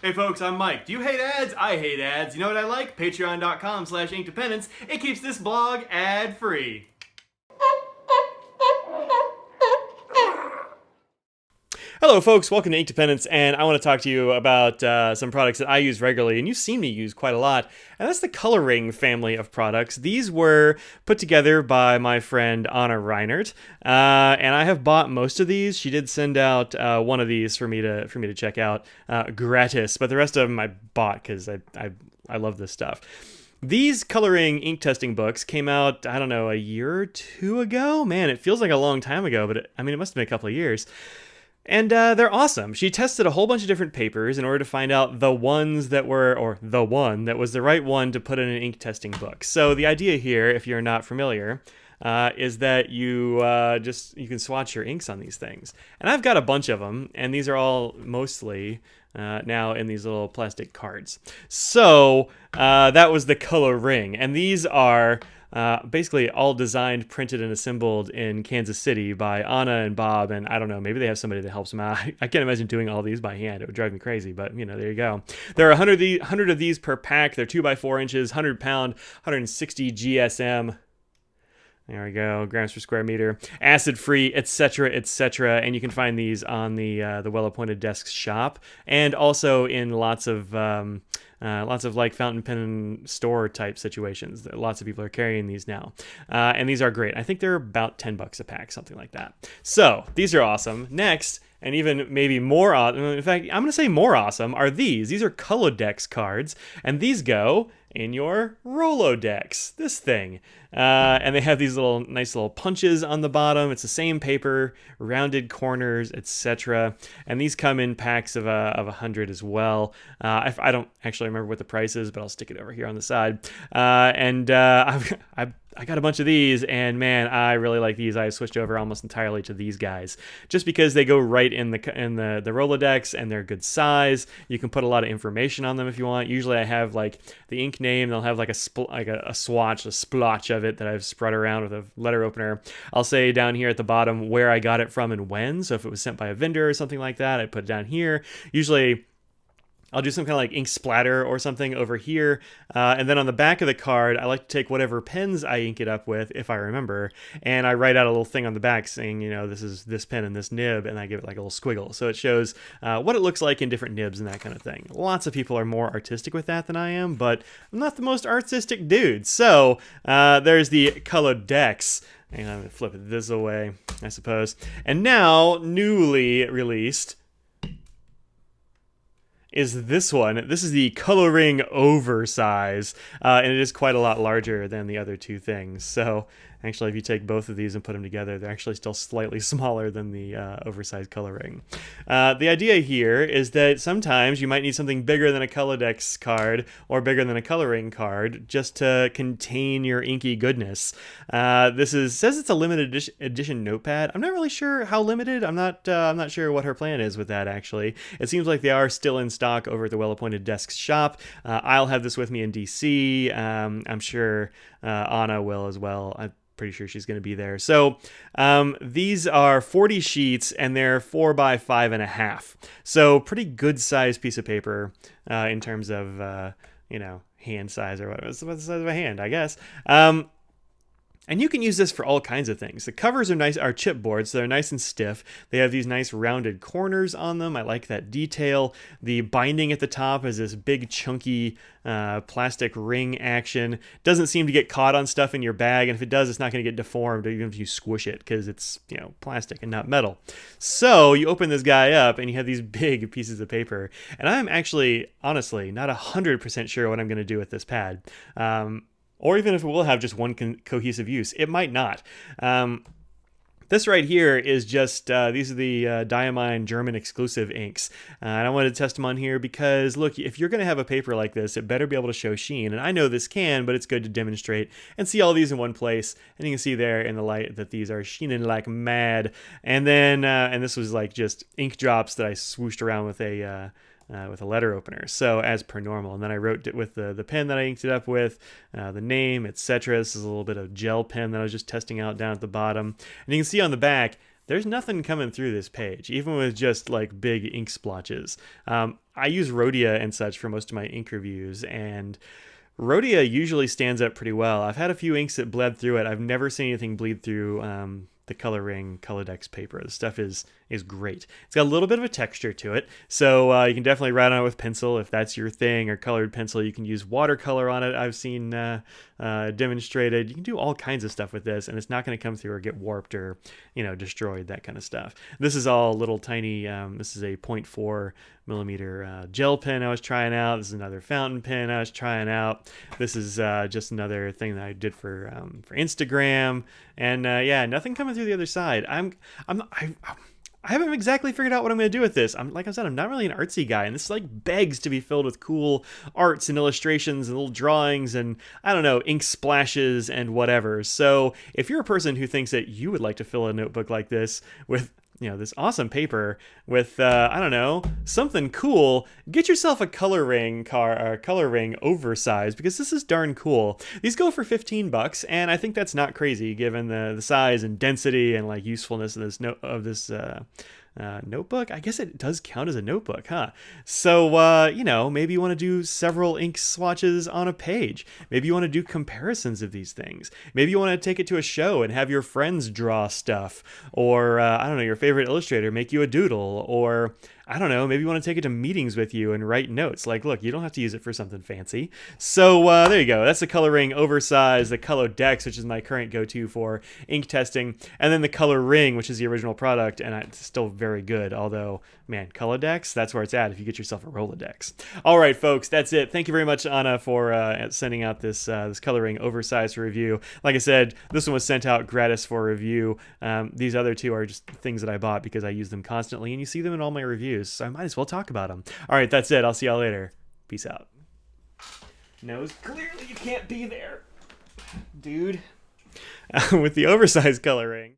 Hey folks, I'm Mike. Do you hate ads? I hate ads. You know what I like? Patreon.com/Inkdependence. It keeps this blog ad-free. Hello folks, welcome to Inkdependence, and I want to talk to you about some products that I use regularly, and you seem to use quite a lot, and that's the Col-o-ring family of products. These were put together by my friend Anna Reinert, and I have bought most of these. She did send out one of these for me to check out gratis, but the rest of them I bought because I love this stuff. These coloring ink testing books came out, I don't know, a year or two ago? Man, it feels like a long time ago, but it must have been a couple of years. And they're awesome. She tested a whole bunch of different papers in order to find out the ones that were, or the one that was the right one to put in an ink testing book. So the idea here, if you're not familiar, is that you can swatch your inks on these things. And I've got a bunch of them, and these are all mostly now in these little plastic cards. So that was the Col-o-ring, and these are basically all designed, printed, and assembled in Kansas City by Anna and Bob, and I don't know, maybe they have somebody that helps them out. I can't imagine doing all these by hand. It would drive me crazy, but there you go. There are 100 of these per pack. They're 2 by 4 inches, 100 pound, 160 GSM. There we go, grams per square meter, acid-free, etc., etc. And you can find these on the WellAppointedDesk shop, and also in lots of like fountain pen store type situations. Lots of people are carrying these now, and these are great. I think they're about $10 a pack, something like that. So these are awesome. Next, and even maybe more awesome, in fact, I'm going to say more awesome, are these. These are Colodex cards, and these go in your Rolodex, this thing. And they have these nice little punches on the bottom. It's the same paper, rounded corners, etc. And these come in packs of 100 as well. I don't actually remember what the price is, but I'll stick it over here on the side. I got a bunch of these, and man, I really like these. I switched over almost entirely to these guys, just because they go right in the Rolodex, and they're good size. You can put a lot of information on them if you want. Usually, I have like the ink name. They'll have like a swatch, a splotch of it that I've spread around with a letter opener. I'll say down here at the bottom where I got it from and when. So if it was sent by a vendor or something like that, I put it down here. Usually I'll do some kind of like ink splatter or something over here. And then on the back of the card, I like to take whatever pens I ink it up with, if I remember, and I write out a little thing on the back saying, this is this pen and this nib, and I give it like a little squiggle. So it shows what it looks like in different nibs and that kind of thing. Lots of people are more artistic with that than I am, but I'm not the most artistic dude. So there's the Colodex. And I'm going to flip it this away, I suppose. And now, newly released, is this one. This is the Coloring Oversize, and it is quite a lot larger than the other two things. So actually, if you take both of these and put them together, they're actually still slightly smaller than the oversized coloring. The idea here is that sometimes you might need something bigger than a Colodex card or bigger than a coloring card just to contain your inky goodness. This says it's a limited edition notepad. I'm not really sure how limited. I'm not sure what her plan is with that, actually. It seems like they are still in stock over at the WellAppointedDesk shop. I'll have this with me in DC. I'm sure Anna will as well. I'm pretty sure she's going to be there. So these are 40 sheets, and they're 4 by 5.5. So pretty good sized piece of paper in terms of hand size, or what's the size of a hand, I guess. And you can use this for all kinds of things. The covers are chipboard, so they're nice and stiff. They have these nice rounded corners on them. I like that detail. The binding at the top is this big chunky plastic ring action. Doesn't seem to get caught on stuff in your bag, and if it does, it's not going to get deformed even if you squish it, because it's plastic and not metal. So you open this guy up, and you have these big pieces of paper. And I'm actually, honestly, not 100% sure what I'm going to do with this pad. Or even if it will have just one cohesive use. It might not. This right here is just, these are the Diamine German exclusive inks. And I wanted to test them on here because, look, if you're going to have a paper like this, it better be able to show sheen. And I know this can, but it's good to demonstrate and see all these in one place. And you can see there in the light that these are sheening like mad. And then, and this was like just ink drops that I swooshed around with a letter opener, so as per normal. And then I wrote it with the pen that I inked it up with, the name, etc. This is a little bit of gel pen that I was just testing out down at the bottom. And you can see on the back, there's nothing coming through this page, even with just like big ink splotches. I use Rhodia and such for most of my ink reviews, and Rhodia usually stands up pretty well. I've had a few inks that bled through it. I've never seen anything bleed through the Coloring Colodex paper. The stuff is great. It's got a little bit of a texture to it, so you can definitely write on it with pencil if that's your thing, or colored pencil. You can use watercolor on it. I've seen demonstrated. You can do all kinds of stuff with this, and it's not going to come through or get warped or destroyed, that kind of stuff. This is all little tiny. This is a 0.4 millimeter gel pen I was trying out. This is another fountain pen I was trying out. This is just another thing that I did for Instagram, and yeah, nothing coming through the other side. I haven't exactly figured out what I'm going to do with this. Like I said, I'm not really an artsy guy, and this like begs to be filled with cool arts and illustrations and little drawings and, I don't know, ink splashes and whatever. So if you're a person who thinks that you would like to fill a notebook like this with this awesome paper with, I don't know, something cool, get yourself a Col-o-ring Oversized, because this is darn cool. These go for $15, and I think that's not crazy given the size and density and like usefulness of this notebook. I guess it does count as a notebook, huh? So, maybe you want to do several ink swatches on a page. Maybe you want to do comparisons of these things. Maybe you want to take it to a show and have your friends draw stuff. Or, I don't know, your favorite illustrator make you a doodle. Or, I don't know, maybe you want to take it to meetings with you and write notes. Like, look, you don't have to use it for something fancy. So there you go. That's the Coloring Oversized, the Colodex, which is my current go-to for ink testing, and then the Col-o-ring, which is the original product, and it's still very good. Although, man, Colodex, that's where it's at if you get yourself a Rolodex. All right, folks, that's it. Thank you very much, Anna, for sending out this Coloring Oversized review. Like I said, this one was sent out gratis for review. These other two are just things that I bought because I use them constantly, and you see them in all my reviews. So I might as well talk about them. All right, that's it. I'll see y'all later. Peace out. Nose, clearly you can't be there, dude. With the oversized Col-o-ring.